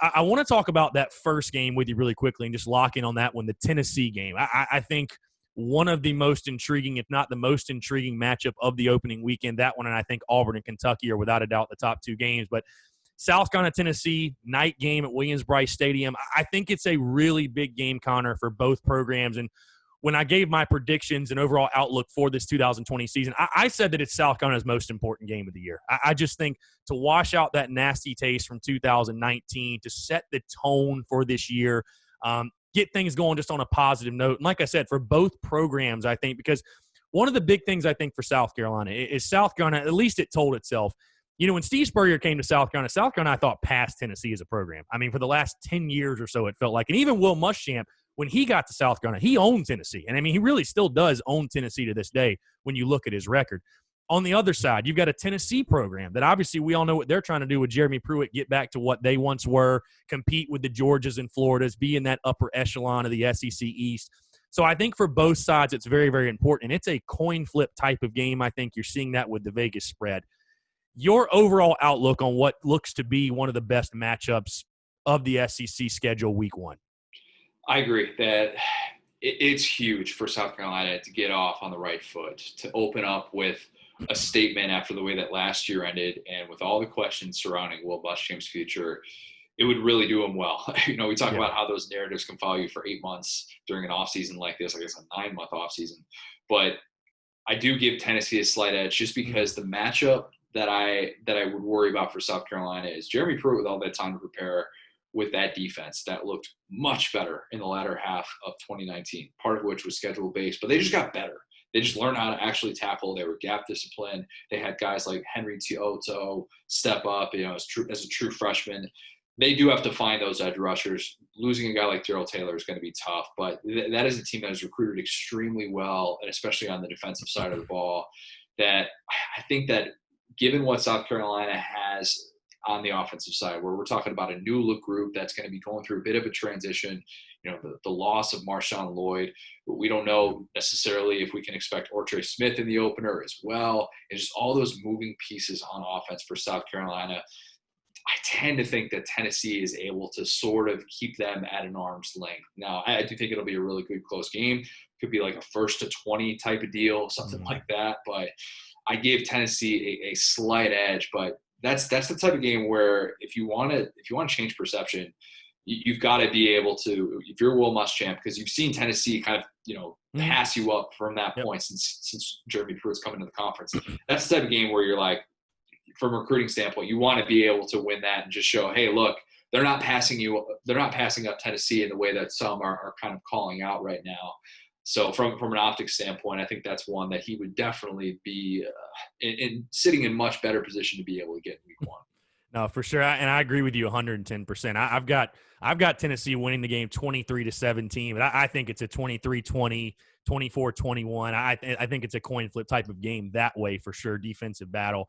I want to talk about that first game with you really quickly and just lock in on that one, the Tennessee game. I think one of the most intriguing, if not the most intriguing matchup of the opening weekend, that one, and I think Auburn and Kentucky are without a doubt the top two games. But South Carolina, Tennessee, night game at Williams-Brice Stadium. I think it's a really big game, Connor, for both programs. And when I gave my predictions and overall outlook for this 2020 season, I said that it's South Carolina's most important game of the year. I just think to wash out that nasty taste from 2019, to set the tone for this year, get things going just on a positive note. And like I said, for both programs, I think, because one of the big things I think for South Carolina is South Carolina, at least it told itself, when Steve Spurrier came to South Carolina, I thought passed Tennessee as a program. I mean, for the last 10 years or so, it felt like. And even Will Muschamp, when he got to South Carolina, he owned Tennessee. And, I mean, he really still does own Tennessee to this day when you look at his record. On the other side, you've got a Tennessee program that obviously we all know what they're trying to do with Jeremy Pruitt, get back to what they once were, compete with the Georgias and Floridas, be in that upper echelon of the SEC East. So I think for both sides, it's very, very important. And it's a coin flip type of game. I think you're seeing that with the Vegas spread. Your overall outlook on what looks to be one of the best matchups of the SEC schedule week one? I agree that it's huge for South Carolina to get off on the right foot, to open up with a statement after the way that last year ended, and with all the questions surrounding Will Muschamp's future, it would really do him well. We talk about how those narratives can follow you for 8 months during an offseason like this, I guess a 9-month offseason. But I do give Tennessee a slight edge just because the matchup that I would worry about for South Carolina is Jeremy Pruitt with all that time to prepare with that defense that looked much better in the latter half of 2019, part of which was schedule-based, but they just got better. They just learned how to actually tackle. They were gap disciplined. They had guys like Henry Tioto step up, as a true freshman. They do have to find those edge rushers. Losing a guy like Darrell Taylor is going to be tough, but that is a team that is recruited extremely well, and especially on the defensive side of the ball, that I think that given what South Carolina has on the offensive side, where we're talking about a new look group that's going to be going through a bit of a transition, the loss of Marshawn Lloyd, but we don't know necessarily if we can expect Ortre Smith in the opener as well. And just all those moving pieces on offense for South Carolina. I tend to think that Tennessee is able to sort of keep them at an arm's length. Now, I do think it'll be a really good close game. Could be like a 1st to 20 type of deal, something like that. But I gave Tennessee a slight edge, but that's the type of game where if you want to change perception, you've got to be able to, if you're Will Muschamp, because you've seen Tennessee kind of pass you up from that point since Jeremy Pruitt's coming to the conference. That's the type of game where you're like, from a recruiting standpoint, you want to be able to win that and just show, hey, look, they're not passing up Tennessee in the way that some are kind of calling out right now. So from an optics standpoint, I think that's one that he would definitely be sitting in much better position to be able to get in week one. No, for sure. And I agree with you 110%. I've got Tennessee winning the game 23-17, but I think it's a 23-20, 24-21. I think it's a coin flip type of game that way for sure, defensive battle.